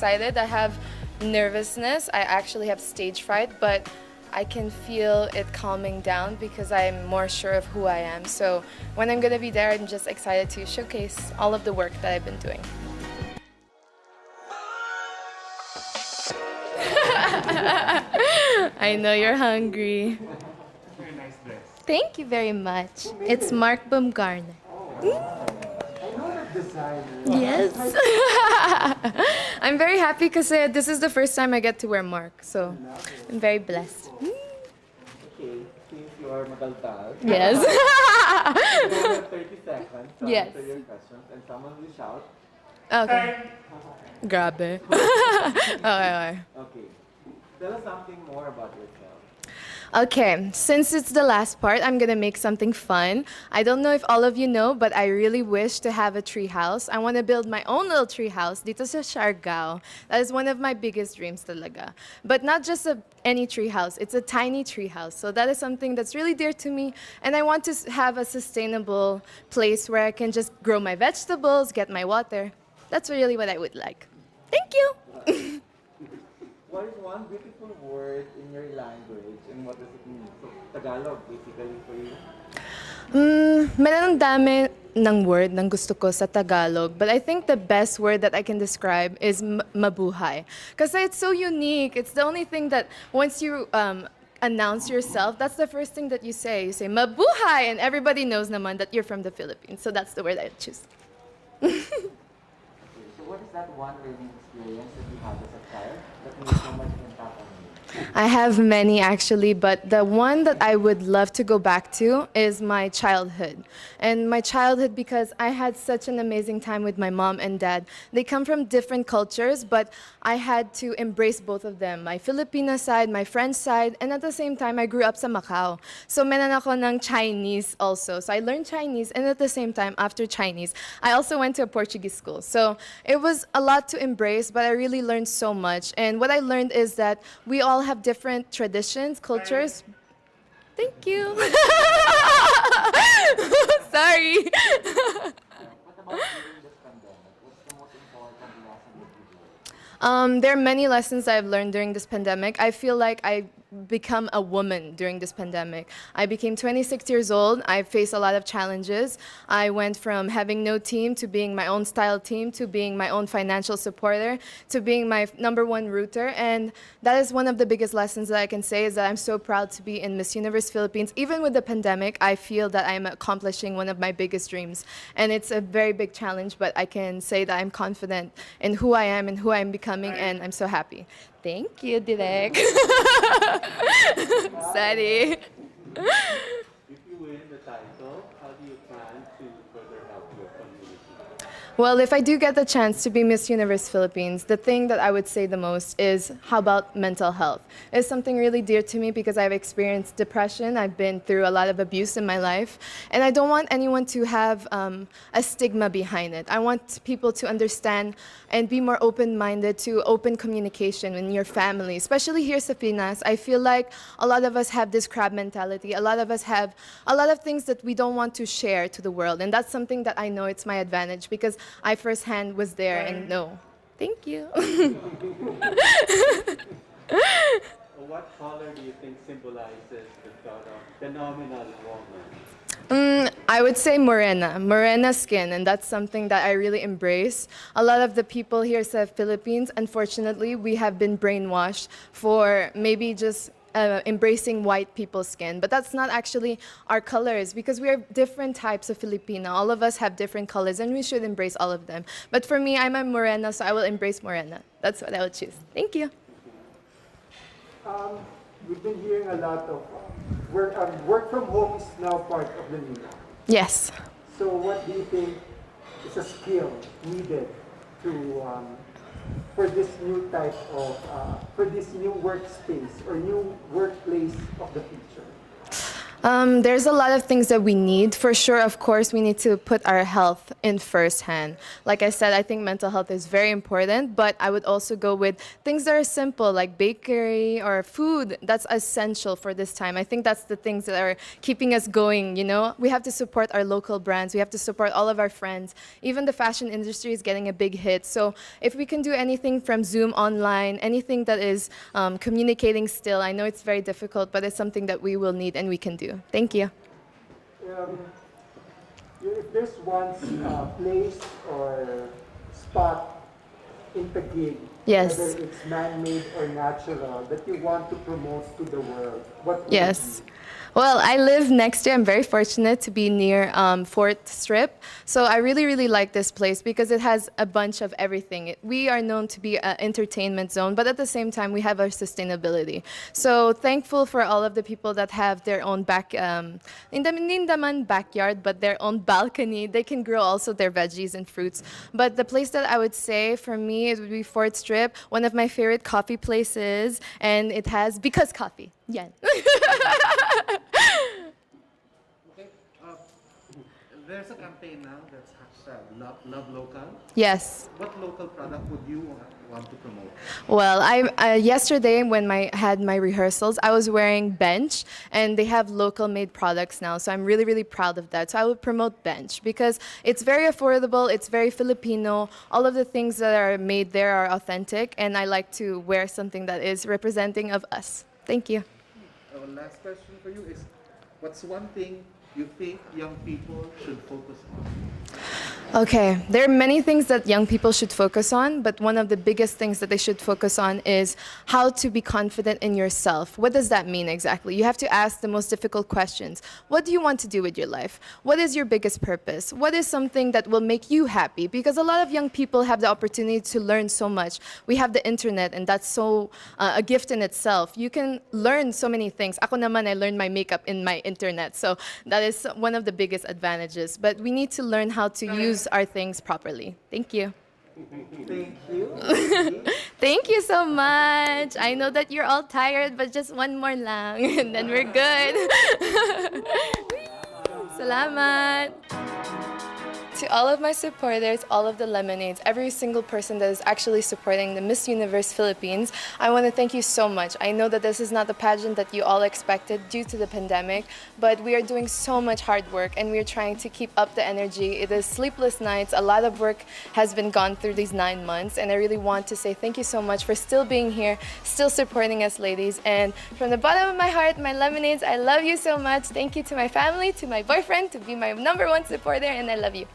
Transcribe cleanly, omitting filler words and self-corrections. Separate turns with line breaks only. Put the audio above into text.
excited. I have nervousness. I actually have stage fright, but I can feel it calming down because I'm more sure of who I am. So when I'm gonna be there, I'm just excited to showcase all of the work that I've been doing. I know you're hungry.
Very nice dress.
Thank you very much. It's Mark Baumgartner.
I know that designer.
Yes. I'm very happy because this is the first time I get to wear Mark, so I'm very blessed.
Okay, since you are magaltal,
Yes.
you have 30 seconds to
Yes.
answer your questions and someone will shout.
Okay. Grabe. Okay.
Okay. Tell us something more about yourself.
Okay, since it's the last part, I'm gonna make something fun. I don't know if all of you know, but I really wish to have a tree house. I want to build my own little tree house dito sa Siargao. That is one of my biggest dreams talaga. But not just any tree house, it's a tiny tree house. So that is something that's really dear to me. And I want to have a sustainable place where I can just grow my vegetables, get my water. That's really what I would like. Thank you.
What is one beautiful word in your language and what does it mean? So, Tagalog, basically, for you?
Meron dami ng word ng gusto ko sa Tagalog, but I think the best word that I can describe is mabuhay. Because it's so unique. It's the only thing that once you announce yourself, that's the first thing that you say. You say mabuhay, and everybody knows naman that you're from the Philippines. So that's the word I choose.
Okay, so what is that one learning experience that you had as a child that made so much impact on you?
I have many actually, but the one that I would love to go back to is my childhood. And my childhood because I had such an amazing time with my mom and dad. They come from different cultures, but I had to embrace both of them. My Filipino side, my French side, and at the same time, I grew up sa Macau. So meron ako ng Chinese also. So I learned Chinese, and at the same time, after Chinese, I also went to a Portuguese school. So it was a lot to embrace, but I really learned so much. And what I learned is that we all have different traditions, cultures. Thank you. Sorry.
What about during this pandemic? What's the most important lesson that you learned?
There are many lessons I've learned during this pandemic. I feel like I become a woman during this pandemic. I became 26 years old. I faced a lot of challenges. I went from having no team to being my own style team to being my own financial supporter to being my #1 rooter. And that is one of the biggest lessons that I can say is that I'm so proud to be in Miss Universe Philippines. Even with the pandemic, I feel that I'm accomplishing one of my biggest dreams. And it's a very big challenge, but I can say that I'm confident in who I am and who I'm becoming, and I'm so happy. Thank you, Direk. Sorry.
If you win the title, how do you plan to further help your community?
Well, if I do get the chance to be Miss Universe Philippines, the thing that I would say the most is how about mental health? It's something really dear to me because I've experienced depression. I've been through a lot of abuse in my life. And I don't want anyone to have a stigma behind it. I want people to understand and be more open-minded to open communication in your family, especially here sa Pinas. I feel like a lot of us have this crab mentality. A lot of us have a lot of things that we don't want to share to the world. And that's something that I know it's my advantage because I firsthand was there and know. Thank you.
What color do you think symbolizes the thought of phenomenal woman?
I would say morena skin, and that's something that I really embrace. A lot of the people here in the Philippines, unfortunately, we have been brainwashed for maybe just embracing white people's skin, but that's not actually our colors because we are different types of Filipino. All of us have different colors and we should embrace all of them. But for me, I'm a morena, so I will embrace morena. That's what I would choose. Thank you.
We've been hearing a lot of work from home is now part of the new norm.
Yes.
So what do you think is a skill needed to for this new type of for this new workspace or new workplace of the future?
There's a lot of things that we need. For sure, of course, we need to put our health in first hand. Like I said, I think mental health is very important, but I would also go with things that are simple, like bakery or food. That's essential for this time. I think that's the things that are keeping us going, you know? We have to support our local brands. We have to support all of our friends. Even the fashion industry is getting a big hit. So if we can do anything from Zoom online, anything that is communicating still, I know it's very difficult, but it's something that we will need and we can do. Thank you.
Um, if there's one place or spot in Taguig,
Yes.
whether it's man-made or natural, that you want to promote to the world, what would
Yes.
it be?
Well, I live next to, I'm very fortunate to be near 4th Strip. So I really, really like this place because it has a bunch of everything. We are known to be an entertainment zone, but at the same time, we have our sustainability. So thankful for all of the people that have their own backyard, but their own balcony. They can grow also their veggies and fruits. But the place that I would say for me, it would be 4th Strip, one of my favorite coffee places, and it has Because Coffee. Yeah.
Okay. There's a campaign now that's hashtag love local.
Yes.
What local product would you want to promote?
Well, I yesterday when I had my rehearsals, I was wearing Bench, and they have local made products now. So I'm really, really proud of that. So I would promote Bench because it's very affordable, it's very Filipino. All of the things that are made there are authentic, and I like to wear something that is representing of us. Thank you.
Our last question for you is, what's one thing you think young people should focus on?
Okay, there are many things that young people should focus on, but one of the biggest things that they should focus on is how to be confident in yourself. What does that mean exactly? You have to ask the most difficult questions. What do you want to do with your life? What is your biggest purpose? What is something that will make you happy? Because a lot of young people have the opportunity to learn so much. We have the internet, and that's so a gift in itself. You can learn so many things. Ako naman, I learned my makeup in my internet, so that is one of the biggest advantages. But we need to learn how to use our things properly. Thank you.
Thank you.
Thank you so much. I know that you're all tired, but just one more lang, and then we're good. Salamat. To all of my supporters, all of the Lemonades, every single person that is actually supporting the Miss Universe Philippines, I want to thank you so much. I know that this is not the pageant that you all expected due to the pandemic, but we are doing so much hard work and we are trying to keep up the energy. It is sleepless nights. A lot of work has been gone through these 9 months, and I really want to say thank you so much for still being here, still supporting us, ladies. And from the bottom of my heart, my Lemonades, I love you so much. Thank you to my family, to my boyfriend, to be my #1 supporter, and I love you.